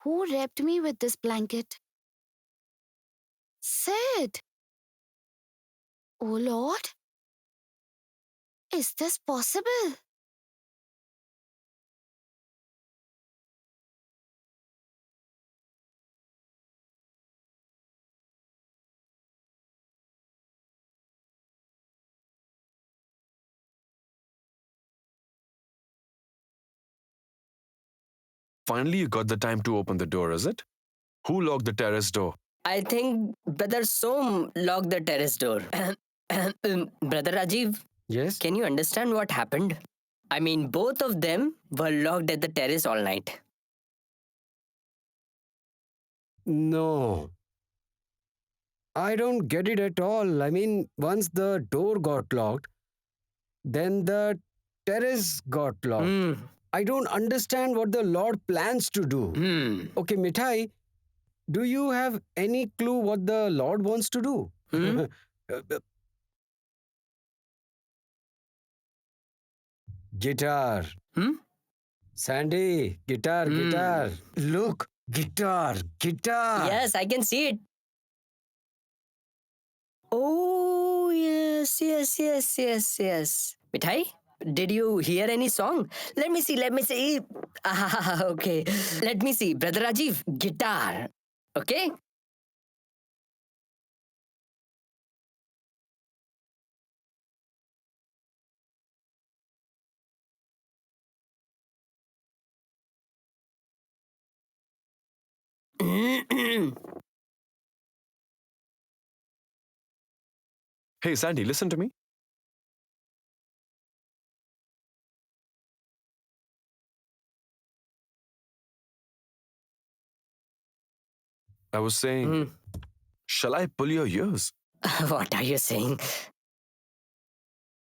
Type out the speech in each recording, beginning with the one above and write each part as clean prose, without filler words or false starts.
Who wrapped me with this blanket? Sid! Oh Lord! Is this possible? Finally, you got the time to open the door, is it? Who locked the terrace door? I think Brother Som locked the terrace door. Brother Rajiv, Yes? can you understand what happened? I mean, both of them were locked at the terrace all night. No. I don't get it at all. I mean, once the door got locked, then the terrace got locked. Hmm. I don't understand what the Lord plans to do. Hmm. Okay, Mithai, do you have any clue what the Lord wants to do? Hmm? Guitar. Hmm? Sandy, guitar, Hmm. guitar. Look, guitar, guitar. Yes, I can see it. Oh, yes. Mithai, did you hear any song? Let me see. Ah, okay. Let me see. Brother Rajiv, guitar. Okay? Hey, Sandy, listen to me. I was saying, Hmm. shall I pull your ears? What are you saying?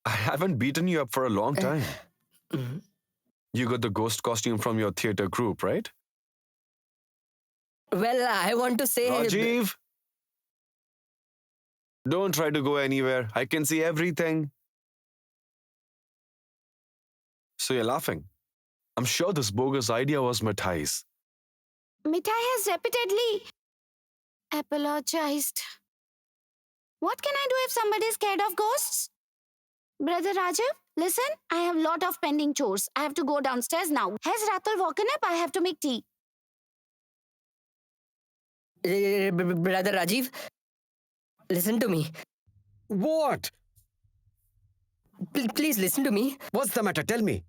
I haven't beaten you up for a long time. Hmm. You got the ghost costume from your theater group, right? Well, I want to say. Rajiv, don't try to go anywhere. I can see everything. So you're laughing. I'm sure this bogus idea was Mathai's. Mithai has repeatedly apologized. What can I do if somebody is scared of ghosts? Brother Rajiv, listen, I have lot of pending chores. I have to go downstairs now. Has Ratul woken up? I have to make tea. Brother Rajiv, listen to me. What? Please listen to me. What's the matter? Tell me.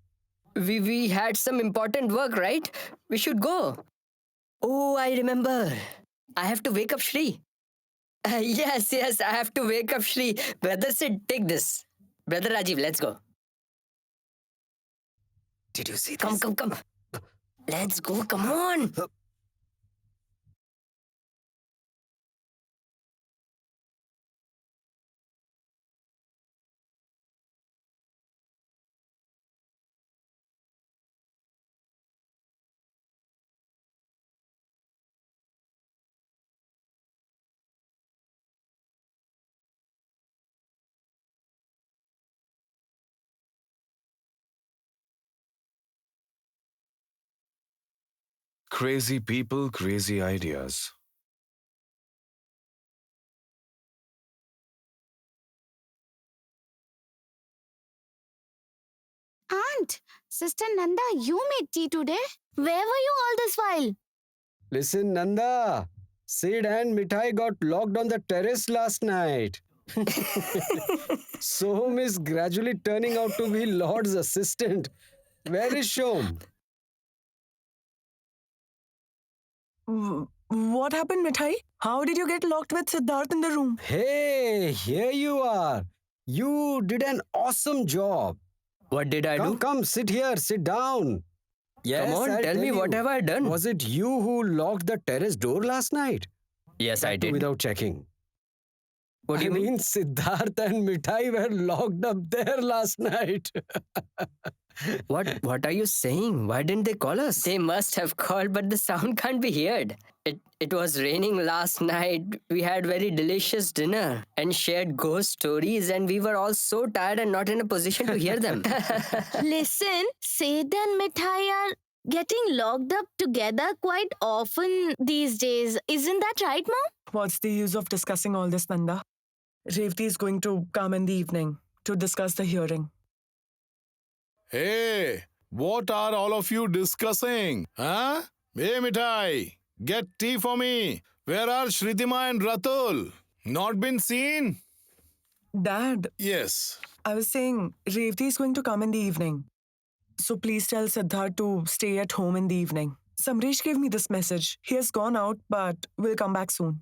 We had some important work, right? We should go. Oh, I remember. I have to wake up Shri. Yes, I have to wake up Shri. Brother Sid, take this. Brother Rajiv, let's go. Did you see this? Come. Let's go, come on. Crazy people, crazy ideas. Aunt, Sister Nanda, you made tea today? Where were you all this while? Listen, Nanda. Sid and Mithai got locked on the terrace last night. Soham is gradually turning out to be Lord's assistant. Where is Shom? What happened, Mithai? How did you get locked with Siddharth in the room? Hey, here you are. You did an awesome job. What did I do? Come, sit here, sit down. Yes, Come on, I'll tell me, what you. have I done? Was it you who locked the terrace door last night? Yes, I That too did. without checking. What do you I mean? mean, Siddharth and Mithai were locked up there last night. What are you saying? Why didn't they call us? They must have called, but the sound can't be heard. It was raining last night. We had very delicious dinner and shared ghost stories, and we were all so tired and not in a position to hear them. Listen, Sid and Mithai are getting locked up together quite often these days. Isn't that right, Mom? What's the use of discussing all this, Nanda? Revati is going to come in the evening to discuss the hearing. Hey, what are all of you discussing? Huh? Hey, Mithai, get tea for me. Where are Shritima and Ratul? Not been seen? Dad, Yes. I was saying Revati is going to come in the evening. So please tell Siddharth to stay at home in the evening. Samresh gave me this message. He has gone out, but will come back soon.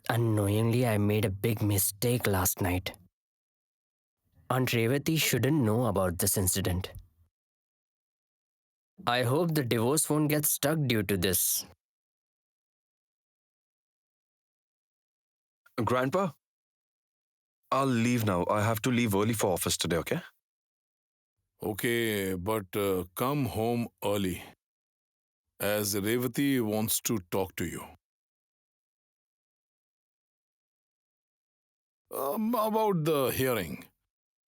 Unknowingly, I made a big mistake last night. Aunt Revati shouldn't know about this incident. I hope the divorce won't get stuck due to this. Grandpa, I'll leave now. I have to leave early for office today, okay? Okay, but come home early, as Revati wants to talk to you. About the hearing,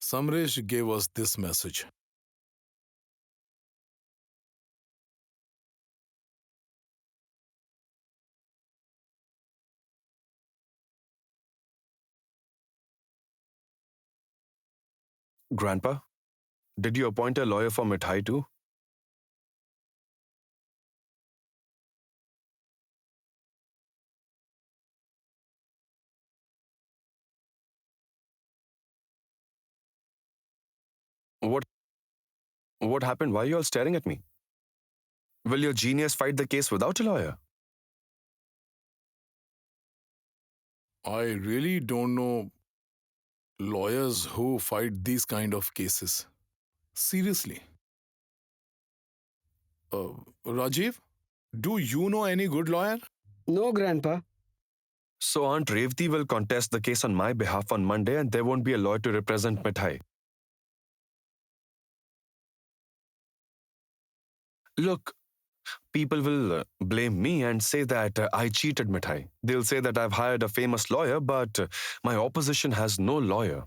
Samresh gave us this message. Grandpa, did you appoint a lawyer for Mithai too? What what happened? Why are you all staring at me? Will your genius fight the case without a lawyer? I really don't know lawyers who fight these kind of cases. Seriously. Rajiv, do you know any good lawyer? No, Grandpa. So Aunt Revati will contest the case on my behalf on Monday and there won't be a lawyer to represent Mithai. Look, people will blame me and say that I cheated Mithai. They'll say that I've hired a famous lawyer, but my opposition has no lawyer.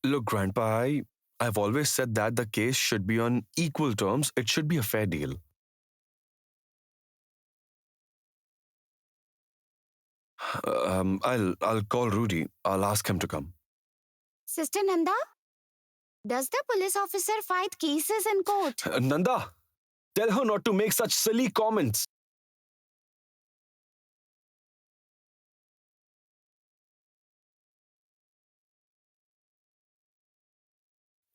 Look, Grandpa, I've always said that the case should be on equal terms. It should be a fair deal. I'll call Rudy. I'll ask him to come. Sister Nanda, does the police officer fight cases in court? Nanda, tell her not to make such silly comments.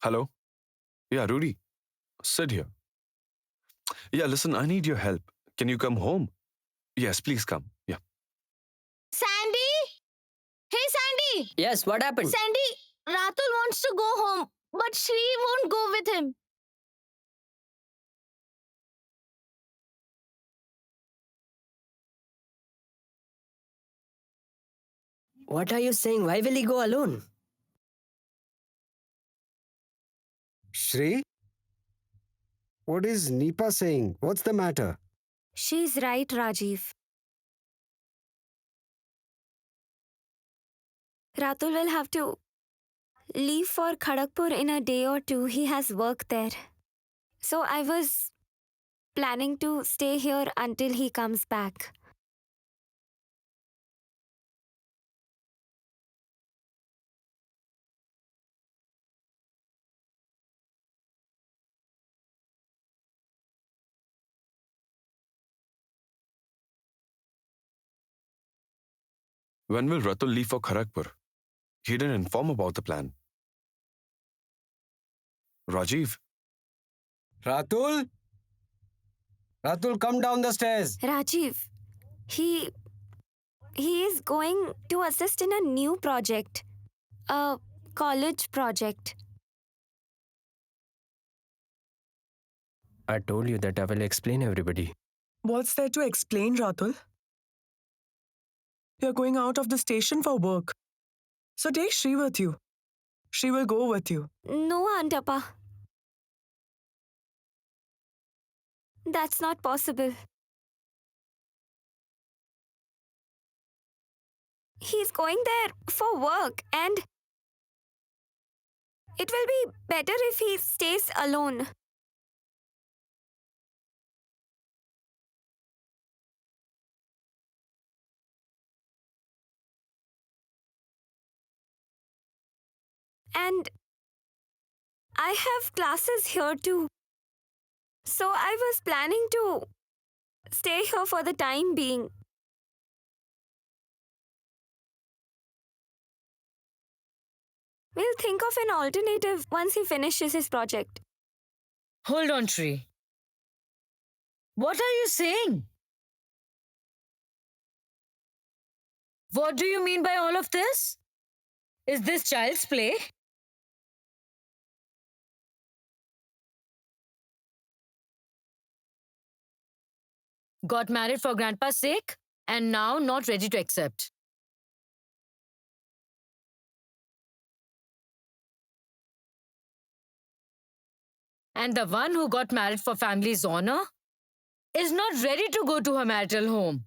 Hello? Yeah, Rudy. Sit here. Yeah, listen, I need your help. Can you come home? Yes, please come. Yeah. Sandy? Hey, Sandy! Yes, what happened? Sandy, Ratul wants to go home, but Shri won't go with him. What are you saying? Why will he go alone? Shri? What is Nipa saying? What's the matter? She's right, Rajiv. Ratul will have to leave for Kharagpur in a day or two. He has work there. So I was planning to stay here until he comes back. When will Ratul leave for Kharagpur? He didn't inform about the plan. Rajiv, Ratul? Ratul, come down the stairs. Rajiv, he is going to assist in a new project. A college project. I told you that I will explain everybody. What's there to explain, Ratul? You're going out of the station for work. So take Shri with you. She will go with you. No, Aunt Appa. That's not possible. He's going there for work, and it will be better if he stays alone. And I have classes here too. So I was planning to stay here for the time being. We'll think of an alternative once he finishes his project. Hold on, Shri. What are you saying? What do you mean by all of this? Is this child's play? Got married for grandpa's sake and now not ready to accept. And the one who got married for family's honor is not ready to go to her marital home.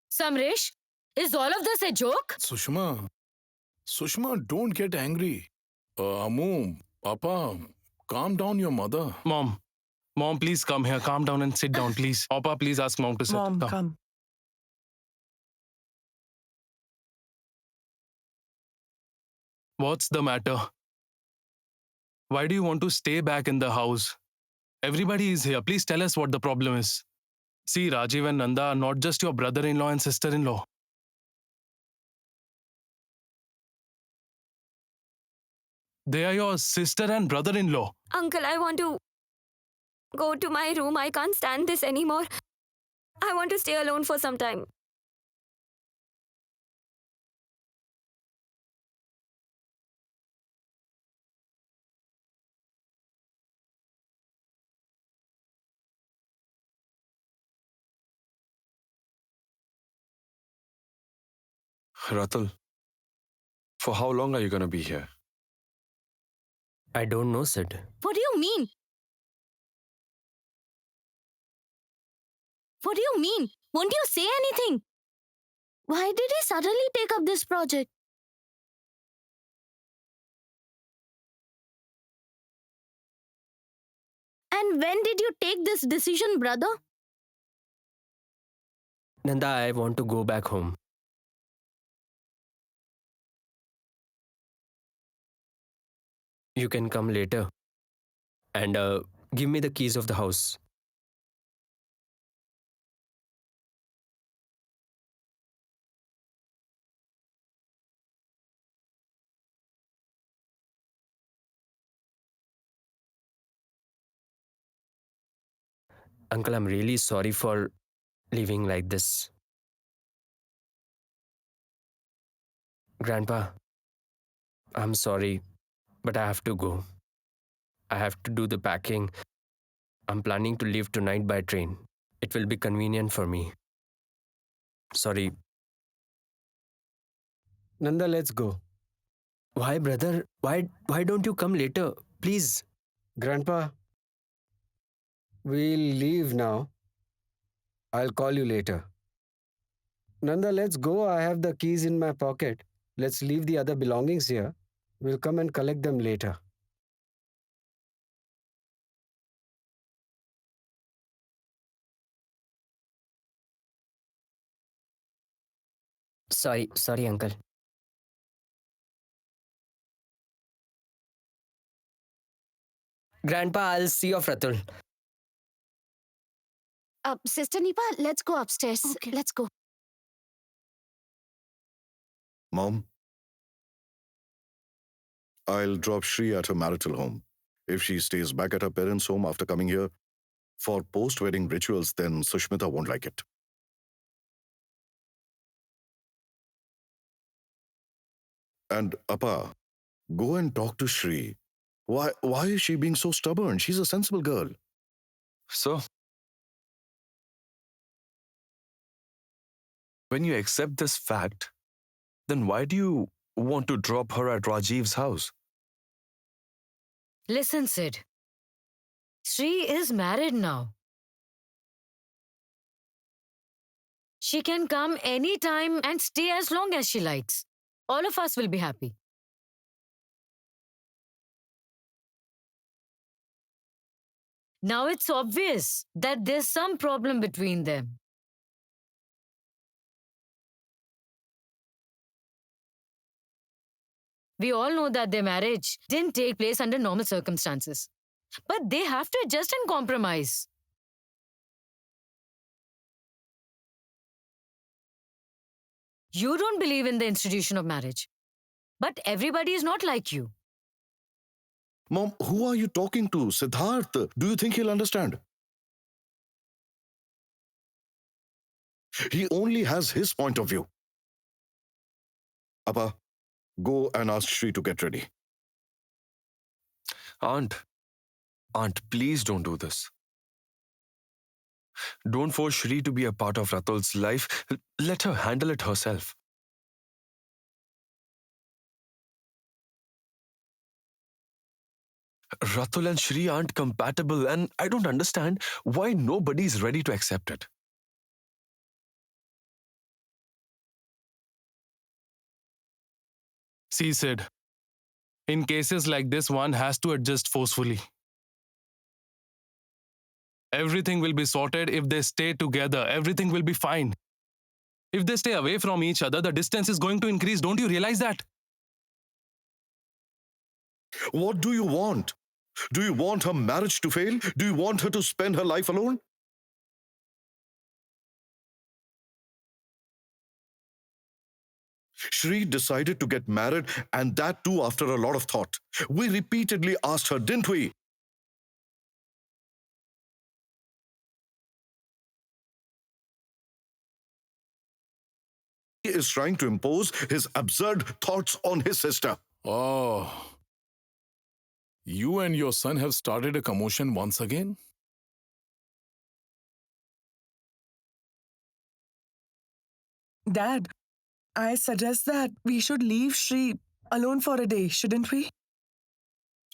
Samresh, is all of this a joke? Sushma, don't get angry. Ammu, Papa, calm down your mother. Mom, please come here. Calm down and sit down, please. Papa, please ask Mom to sit. Mom, come. What's the matter? Why do you want to stay back in the house? Everybody is here. Please tell us what the problem is. See, Rajiv and Nanda are not just your brother-in-law and sister-in-law. They are your sister and brother-in-law. Uncle, I want to go to my room. I can't stand this anymore. I want to stay alone for some time. Ratul, for how long are you going to be here? I don't know, Sid. What do you mean? What do you mean? Won't you say anything? Why did he suddenly take up this project? And when did you take this decision, brother? Nanda, I want to go back home. You can come later. And give me the keys of the house. Uncle, I'm really sorry for leaving like this. Grandpa, I'm sorry, but I have to go. I have to do the packing. I'm planning to leave tonight by train. It will be convenient for me. Sorry. Nanda, let's go. Why, brother? Why don't you come later? Please. Grandpa, we'll leave now. I'll call you later. Nanda, let's go. I have the keys in my pocket. Let's leave the other belongings here. We'll come and collect them later. Sorry, uncle. Grandpa, I'll see you off, Ratul. Sister Nipa, let's go upstairs. Okay. Let's go. Mom, I'll drop Shri at her marital home. If she stays back at her parents' home after coming here for post-wedding rituals, then Sushmita won't like it. And Appa, go and talk to Shri. Why is she being so stubborn? She's a sensible girl. So, when you accept this fact, Then why do you want to drop her at Rajiv's house? Listen, Sid. Sri is married now. She can come anytime and stay as long as she likes. All of us will be happy. Now it's obvious that there's some problem between them. We all know that their marriage didn't take place under normal circumstances. But they have to adjust and compromise. You don't believe in the institution of marriage. But everybody is not like you. Mom, who are you talking to? Siddharth. Do you think he'll understand? He only has his point of view. Appa, go and ask Shri to get ready. Aunt, please don't do this. Don't force Shri to be a part of Ratul's life. Let her handle it herself. Ratul and Shri aren't compatible, and I don't understand why nobody's ready to accept it. See, Sid, in cases like this, one has to adjust forcefully. Everything will be sorted if they stay together. Everything will be fine. If they stay away from each other, the distance is going to increase. Don't you realize that? What do you want? Do you want her marriage to fail? Do you want her to spend her life alone? Shri decided to get married, and that too after a lot of thought. We repeatedly asked her, didn't we? He is trying to impose his absurd thoughts on his sister. Oh. You and your son have started a commotion once again? Dad, I suggest that we should leave Shri alone for a day, shouldn't we?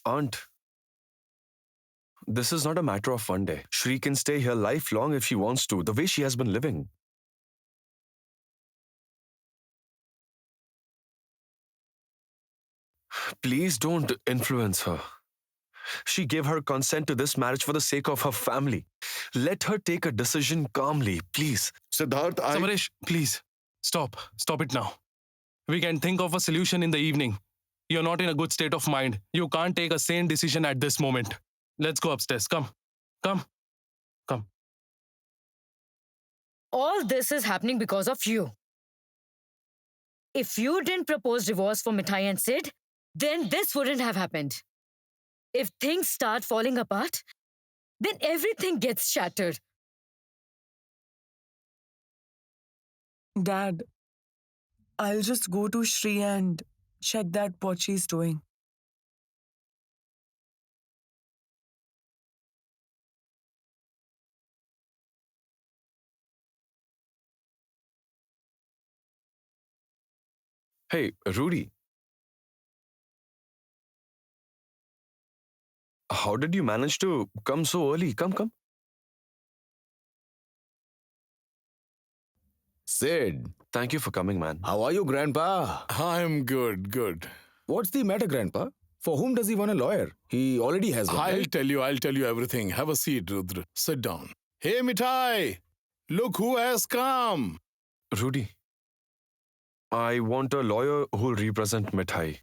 Aunt, this is not a matter of one day. Shri can stay here lifelong if she wants to, the way she has been living. Please don't influence her. She gave her consent to this marriage for the sake of her family. Let her take a decision calmly, please. Siddharth, Samaresh, please, stop. Stop it now. We can think of a solution in the evening. You're not in a good state of mind. You can't take a sane decision at this moment. Let's go upstairs. Come. Come. Come. All this is happening because of you. If you didn't propose divorce for Mithai and Sid, then this wouldn't have happened. If things start falling apart, then everything gets shattered. Dad, I'll just go to Shri and check that what she's doing. Hey, Rudy. How did you manage to come so early? Come. Sid, Thank you for coming, man. how are you, Grandpa? I'm good. What's the matter, Grandpa? For whom does he want a lawyer? He already has one. I'll right? tell you everything. Have a seat, Rudra. Sit down. Hey, Mithai! Look who has come. Rudy, I want a lawyer who'll represent Mithai.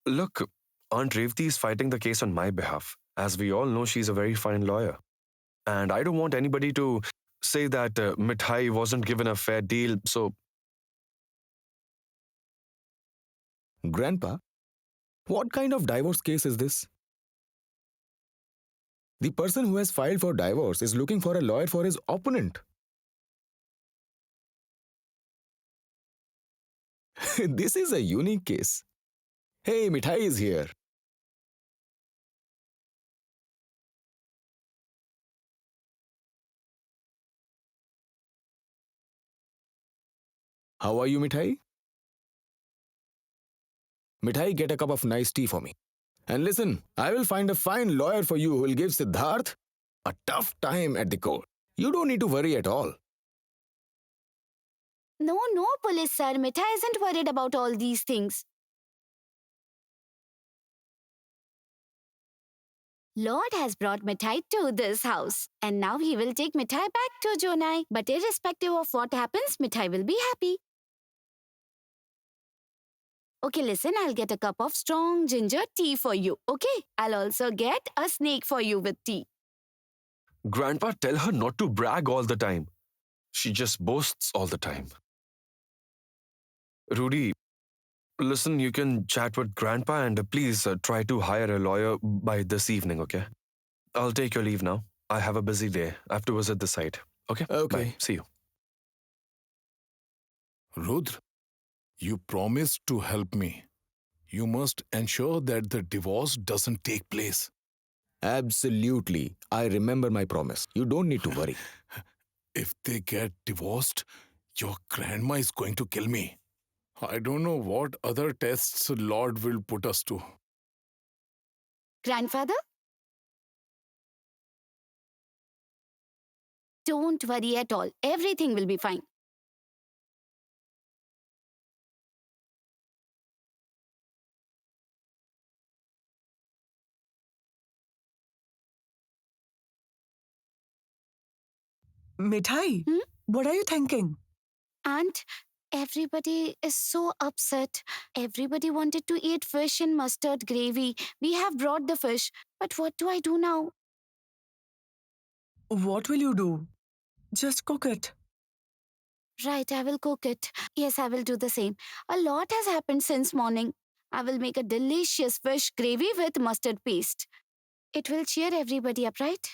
Look, Aunt Revati is fighting the case on my behalf. As we all know, she's a very fine lawyer. And I don't want anybody to say that Mithai wasn't given a fair deal, so Grandpa, what kind of divorce case is this? The person who has filed for divorce is looking for a lawyer for his opponent. This is a unique case. Hey, Mithai is here. How are you, Mithai? Mithai, get a cup of nice tea for me. And listen, I will find a fine lawyer for you who will give Siddharth a tough time at the court. You don't need to worry at all. No, police sir. Mithai isn't worried about all these things. Lord has brought Mithai to this house, and now he will take Mithai back to Jonai. But irrespective of what happens, Mithai will be happy. Okay, listen, I'll get a cup of strong ginger tea for you, okay? I'll also get a snake for you with tea. Grandpa, tell her not to brag all the time. She just boasts all the time. Rudy, listen, you can chat with Grandpa and please try to hire a lawyer by this evening, okay? I'll take your leave now. I have a busy day. I have to visit the site. Okay? Okay. Bye. See you. Rudra, you promised to help me. You must ensure that the divorce doesn't take place. Absolutely. I remember my promise. You don't need to worry. If they get divorced, your grandma is going to kill me. I don't know what other tests Lord will put us to. Grandfather? Don't worry at all. Everything will be fine. Mithai, what are you thinking? Aunt, everybody is so upset. Everybody wanted to eat fish in mustard gravy. We have brought the fish. But what do I do now? What will you do? Just cook it. Right, I will cook it. Yes, I will do the same. A lot has happened since morning. I will make a delicious fish gravy with mustard paste. It will cheer everybody up, right?